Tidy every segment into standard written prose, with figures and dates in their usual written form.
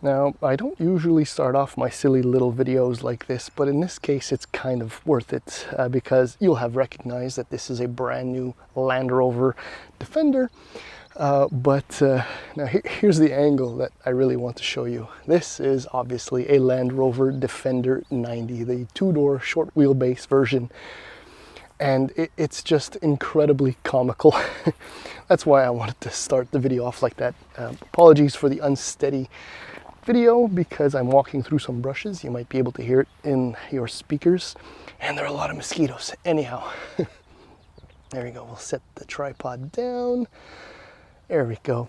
Now, I don't usually start off my silly little videos like this, but in this case it's kind of worth it because you'll have recognized that this is a brand new Land Rover Defender. Now here's the angle that I really want to show you. This is obviously a Land Rover Defender 90, the two-door short wheelbase version. And it's just incredibly comical. That's why I wanted to start the video off like that. Apologies for the unsteady video because I'm walking through some brushes. You might be able to hear it in your speakers. And there are a lot of mosquitoes. Anyhow, there we go. We'll set the tripod down. There we go.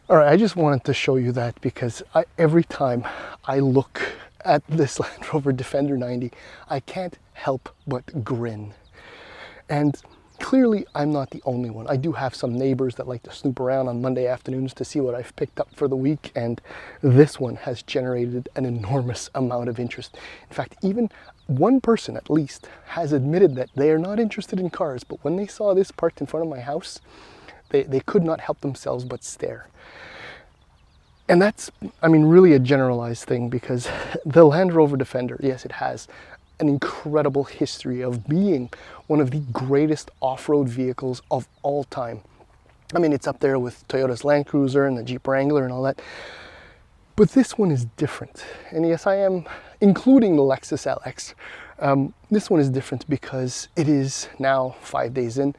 All right, I just wanted to show you that because every time I look at this Land Rover Defender 90, I can't help but grin. And clearly, I'm not the only one. I do have some neighbors that like to snoop around on Monday afternoons to see what I've picked up for the week, and this one has generated an enormous amount of interest. In fact, even one person at least has admitted that they are not interested in cars, but when they saw this parked in front of my house, they could not help themselves but stare. And that's, I mean, really a generalized thing because the Land Rover Defender, yes, it has an incredible history of being one of the greatest off-road vehicles of all time. I mean, it's up there with Toyota's Land Cruiser and the Jeep Wrangler and all that. But this one is different. And yes, I am including the Lexus LX. This one is different because it is now 5 days in,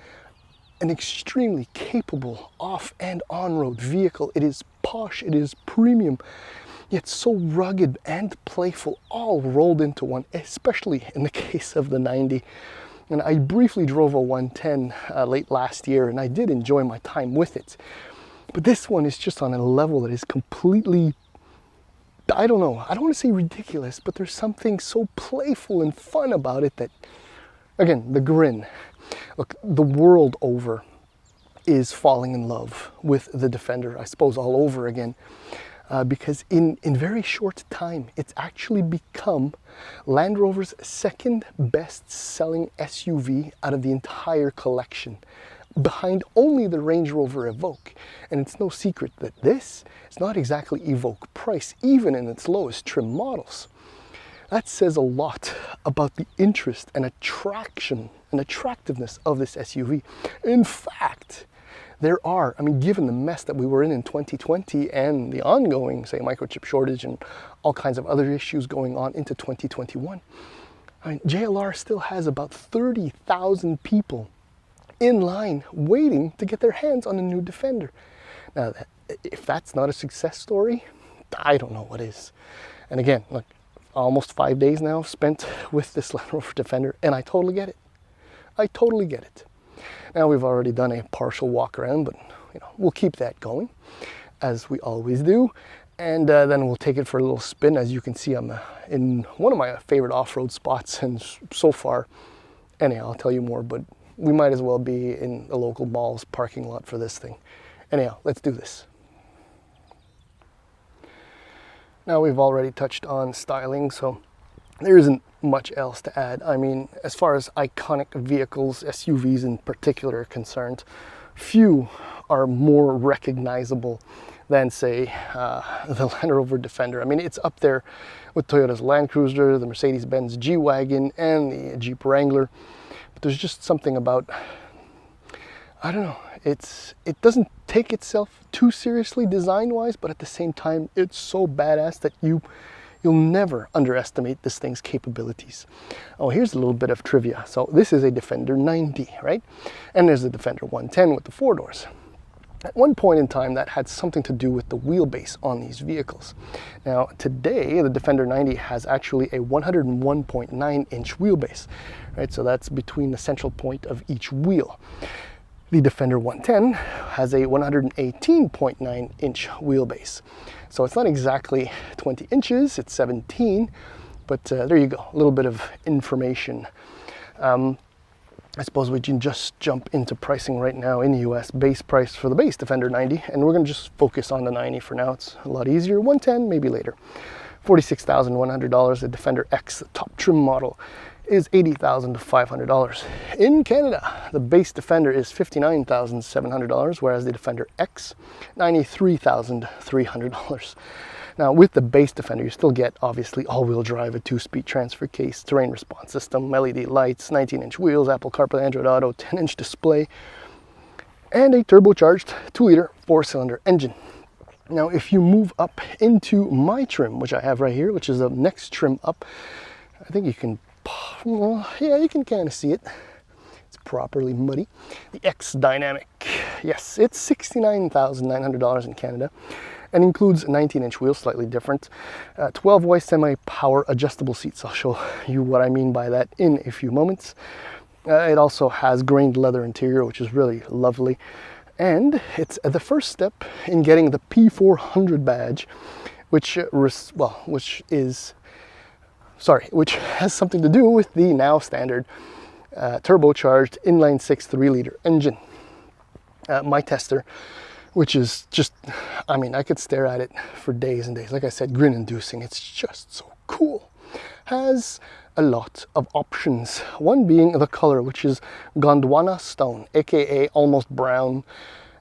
an extremely capable off and on-road vehicle. It is posh, it is premium, yet so rugged and playful, all rolled into one, especially in the case of the 90. And I briefly drove a 110 late last year, and I did enjoy my time with it. But this one is just on a level that is completely, I don't know, I don't want to say ridiculous, but there's something so playful and fun about it that, again, the grin. Look, the world over is falling in love with the Defender, I suppose all over again. Because in very short time, it's actually become Land Rover's second best-selling SUV out of the entire collection, behind only the Range Rover Evoque. And it's no secret that this is not exactly Evoque price, even in its lowest trim models. That says a lot about the interest and attraction and attractiveness of this SUV. In fact, there are, I mean, given the mess that we were in 2020 and the ongoing, say, microchip shortage and all kinds of other issues going on into 2021, I mean, JLR still has about 30,000 people in line waiting to get their hands on a new Defender. Now, if that's not a success story, I don't know what is. And again, look, almost 5 days now spent with this Land Rover Defender, and I totally get it. I totally get it. Now, we've already done a partial walk around, but you know, we'll keep that going as we always do. And then we'll take it for a little spin. As you can see, I'm in one of my favorite off-road spots, and so far, anyhow, I'll tell you more, but we might as well be in the local mall's parking lot for this thing. Anyhow, let's do this. Now, we've already touched on styling, so there isn't much else to add. I mean, as far as iconic vehicles, SUVs in particular are concerned, few are more recognizable than, say, the Land Rover Defender. I mean, it's up there with Toyota's Land Cruiser, the Mercedes-Benz G-Wagon, and the Jeep Wrangler. But there's just something about, I don't know, it doesn't take itself too seriously design-wise, but at the same time, it's so badass that you'll never underestimate this thing's capabilities. Oh, here's a little bit of trivia. So this is a Defender 90, right? And there's the Defender 110 with the 4 doors. At one point in time, that had something to do with the wheelbase on these vehicles. Now, today, the Defender 90 has actually a 101.9-inch wheelbase, right? So that's between the central point of each wheel. The Defender 110 has a 118.9-inch wheelbase. So it's not exactly 20 inches, it's 17, but there you go, a little bit of information. I suppose we can just jump into pricing right now in the US. Base price for the base Defender 90, and we're gonna just focus on the 90 for now. It's a lot easier. 110, maybe later. $46,100. The Defender X, the top trim model, is $80,500. In Canada, the base Defender is $59,700, whereas the Defender X, $93,300. Now with the base Defender, you still get obviously all-wheel drive, a 2-speed transfer case, terrain response system, LED lights, 19-inch wheels, Apple CarPlay, Android Auto, 10-inch display, and a turbocharged 2-liter 4-cylinder engine. Now if you move up into my trim, which I have right here, which is the next trim up, I think you can, well, yeah, you can kind of see it. It's properly muddy. The X Dynamic. Yes, it's $69,900 in Canada and includes 19-inch wheels, slightly different. 12-way semi-power adjustable seats. I'll show you what I mean by that in a few moments. It also has grained leather interior, which is really lovely. And it's the first step in getting the P400 badge, which has something to do with the now standard turbocharged inline-six 3-liter engine. My tester, which is just, I mean, I could stare at it for days and days. Like I said, grin-inducing. It's just so cool. Has a lot of options. One being the color, which is Gondwana Stone, aka almost brown.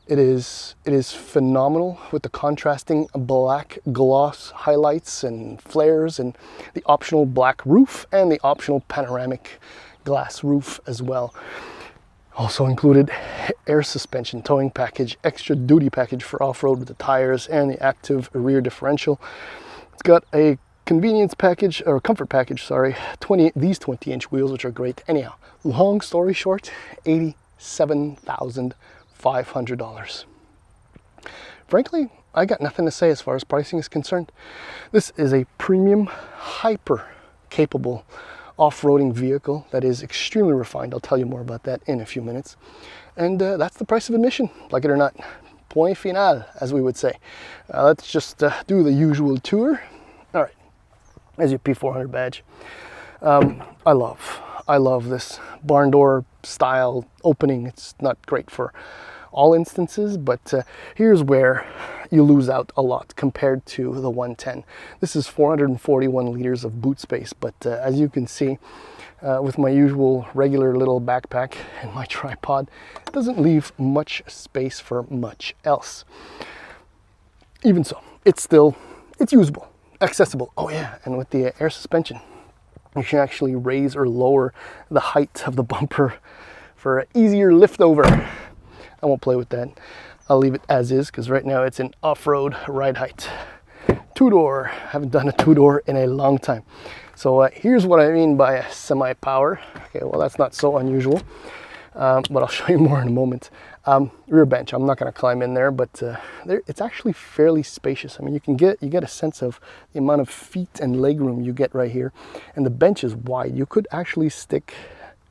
It is phenomenal with the contrasting black gloss highlights and flares, and the optional black roof and the optional panoramic glass roof as well. Also included air suspension, towing package, extra duty package for off-road with the tires and the active rear differential. It's got a convenience package, or comfort package, sorry, these 20-inch wheels, which are great. Anyhow, long story short, $87,500. Frankly, I got nothing to say as far as pricing is concerned. This is a premium, hyper capable off-roading vehicle that is extremely refined. I'll tell you more about that in a few minutes. And that's the price of admission, like it or not. Point final, as we would say. Let's just do the usual tour. All right, there's your P400 badge. I love this barn door style opening. It's not great for all instances, but here's where you lose out a lot compared to the 110. This is 441 liters of boot space, but as you can see, with my usual regular little backpack and my tripod, it doesn't leave much space for much else. Even so, it's usable, accessible. Oh yeah, and with the air suspension, you can actually raise or lower the height of the bumper for an easier lift over. I won't play with that. I'll leave it as is, because right now it's an off-road ride height. Two-door. Haven't done a two-door in a long time. So here's what I mean by a semi-power. Okay, well, that's not so unusual, but I'll show you more in a moment. Rear bench. I'm not going to climb in there, but it's actually fairly spacious. I mean, you get a sense of the amount of feet and legroom you get right here, and the bench is wide. You could actually stick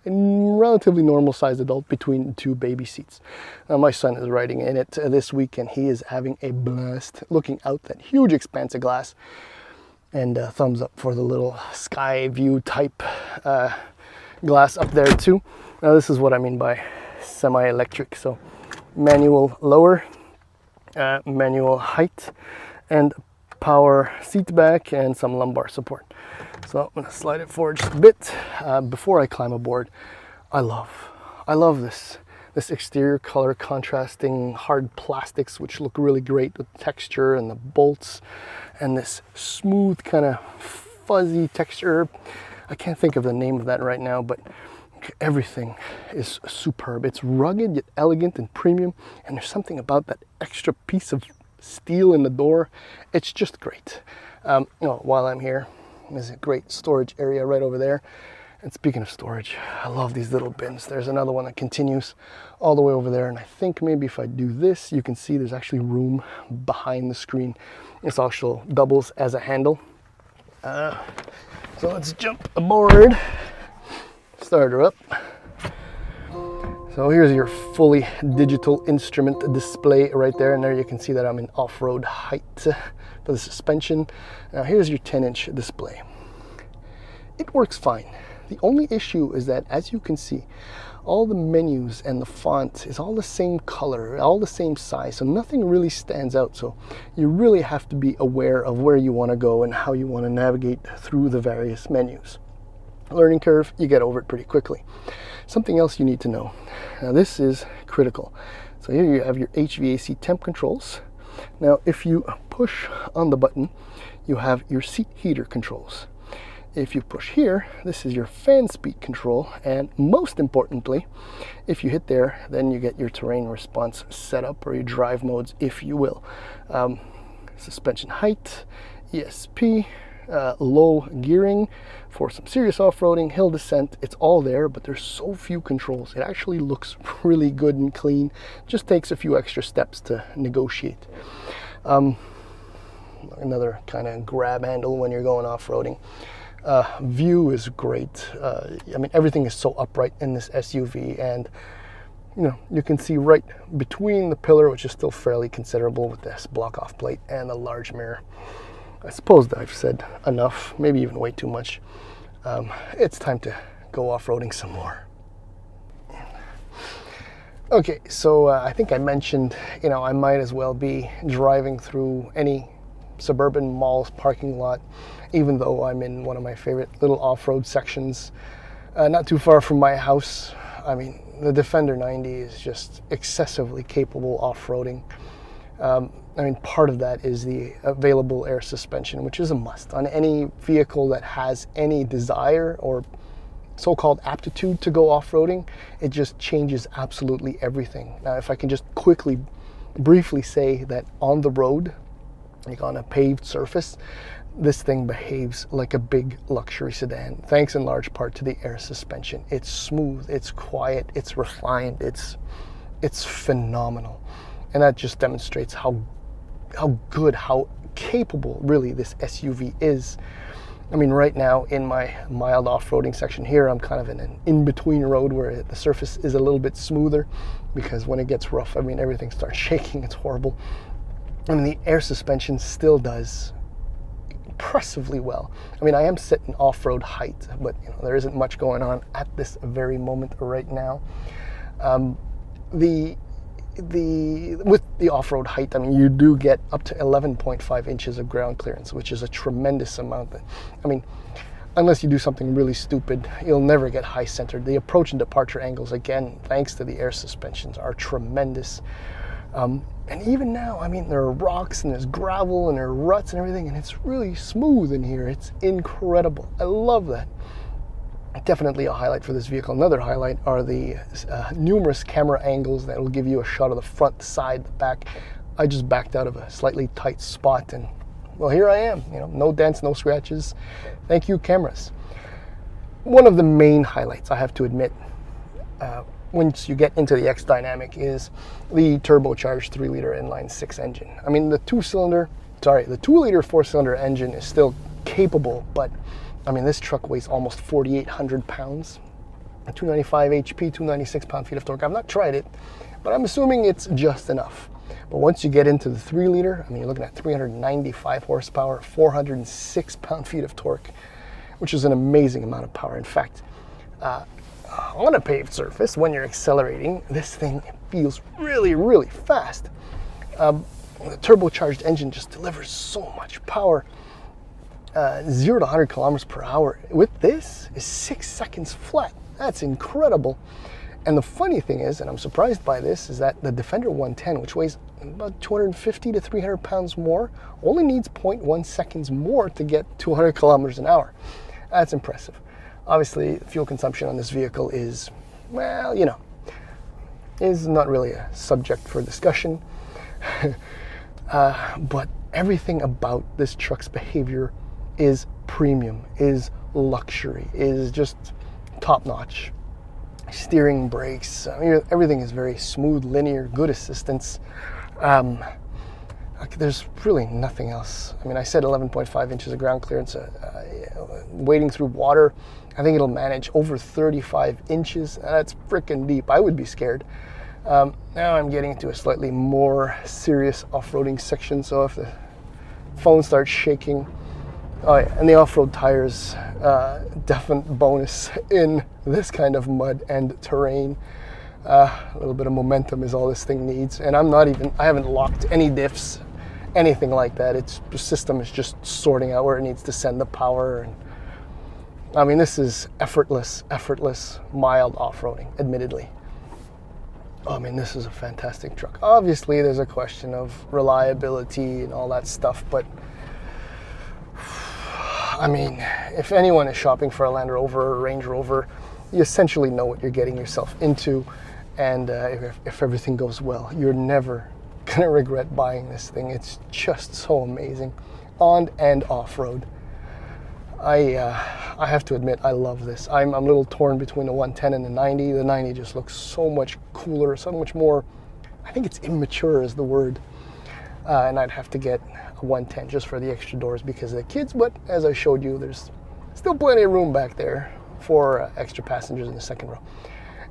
a relatively normal sized adult between two baby seats. Now my son is riding in it this week and he is having a blast looking out that huge expanse of glass. And thumbs up for the little sky view type glass up there too. Now this is what I mean by semi-electric. So manual lower, manual height, and power seat back and some lumbar support. So I'm gonna slide it forward just a bit. Before I climb aboard, I love this exterior color contrasting hard plastics, which look really great with texture, and the bolts and this smooth kind of fuzzy texture. I can't think of the name of that right now, but everything is superb. It's rugged yet elegant and premium, and there's something about that extra piece of steel in the door. It's just great. While I'm here, there's a great storage area right over there. And speaking of storage, I love these little bins. There's another one that continues all the way over there, and I think maybe if I do this, you can see there's actually room behind the screen. This also doubles as a handle. So let's jump aboard. Start her up. So here's your fully digital instrument display right there, and there you can see that I'm in off-road height for the suspension. Now here's your 10-inch display. It works fine. The only issue is that, as you can see, all the menus and the font is all the same color, all the same size, so nothing really stands out. So you really have to be aware of where you want to go and how you want to navigate through the various menus. Learning curve, you get over it pretty quickly. Something else you need to know. Now this is critical. So here you have your HVAC temp controls. Now, if you push on the button, you have your seat heater controls. If you push here, this is your fan speed control, and most importantly, if you hit there, then you get your terrain response setup, or your drive modes, if you will. Suspension height, ESP, low gearing for some serious off-roading, hill descent. It's all there, but there's so few controls. It actually looks really good and clean. Just takes a few extra steps to negotiate. Another kind of grab handle when you're going off-roading. View is great. I mean, everything is so upright in this SUV, and you can see right between the pillar, which is still fairly considerable with this block-off plate, and the large mirror. I suppose that I've said enough, maybe even way too much. It's time to go off-roading some more. Okay, so I think I mentioned, I might as well be driving through any suburban mall's parking lot, even though I'm in one of my favorite little off-road sections, not too far from my house. I mean, the Defender 90 is just excessively capable off-roading. I mean, part of that is the available air suspension, which is a must on any vehicle that has any desire or so-called aptitude to go off-roading. It just changes absolutely everything. Now, if I can just briefly say that on the road, like on a paved surface, this thing behaves like a big luxury sedan, thanks in large part to the air suspension. It's smooth, it's quiet, it's refined, it's phenomenal. And that just demonstrates how good, how capable really this SUV is. I mean, right now in my mild off-roading section here, I'm kind of in an in-between road where the surface is a little bit smoother, because when it gets rough, I mean, everything starts shaking. It's horrible. I mean, the air suspension still does impressively well. I mean, I am setting off-road height, but there isn't much going on at this very moment right now. With the off-road height, I mean, you do get up to 11.5 inches of ground clearance, which is a tremendous amount. I mean, unless you do something really stupid, you'll never get high centered. The approach and departure angles, again, thanks to the air suspensions, are tremendous. And even now, I mean, there are rocks and there's gravel and there are ruts and everything, and it's really smooth in here. It's incredible. I love that. Definitely a highlight for this vehicle. Another highlight are the numerous camera angles that will give you a shot of the front, the side, the back. I just backed out of a slightly tight spot, and well, here I am. No dents, no scratches. Thank you, cameras. One of the main highlights, I have to admit, once you get into the X Dynamic, is the turbocharged 3-liter inline-6 engine. I mean, the 2-liter 4-cylinder engine is still capable, but I mean, this truck weighs almost 4,800 pounds, 295 HP, 296 pound-feet of torque. I've not tried it, but I'm assuming it's just enough. But once you get into the 3-liter, I mean, you're looking at 395 horsepower, 406 pound-feet of torque, which is an amazing amount of power. In fact, on a paved surface, when you're accelerating, this thing feels really, really fast. The turbocharged engine just delivers so much power. 0 to 100 kilometers per hour with this is 6 seconds flat. That's incredible. And the funny thing is, and I'm surprised by this, is that the Defender 110, which weighs about 250 to 300 pounds more, only needs 0.1 seconds more to get 200 kilometers an hour. That's impressive. Obviously, fuel consumption on this vehicle is, well, is not really a subject for discussion. But everything about this truck's behavior is premium, is luxury, is just top-notch. Steering, brakes, I mean, everything is very smooth, linear, good assistance. There's really nothing else. I mean, I said 11.5 inches of ground clearance. Wading through water, I think it'll manage over 35 inches. That's freaking deep. I would be scared. Now I'm getting into a slightly more serious off-roading section, so if the phone starts shaking, oh yeah, and the off-road tires, definite bonus in this kind of mud and terrain. A little bit of momentum is all this thing needs, and I haven't locked any diffs, anything like that. The system is just sorting out where it needs to send the power, and I mean, this is effortless, mild off-roading, admittedly. I mean, this is a fantastic truck. Obviously, there's a question of reliability and all that stuff, but I mean, if anyone is shopping for a Land Rover or Range Rover, you essentially know what you're getting yourself into, and if everything goes well, you're never gonna regret buying this thing. It's just so amazing, on and off-road. I have to admit, I love this. I'm a little torn between the 110 and the 90. The 90 just looks so much cooler, so much more, I think it's immature is the word. And I'd have to get a 110 just for the extra doors because of the kids, but as I showed you, there's still plenty of room back there for extra passengers in the second row.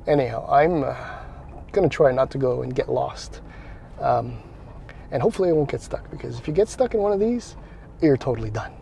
Anyhow, I'm gonna try not to go and get lost. And hopefully I won't get stuck, because if you get stuck in one of these, you're totally done.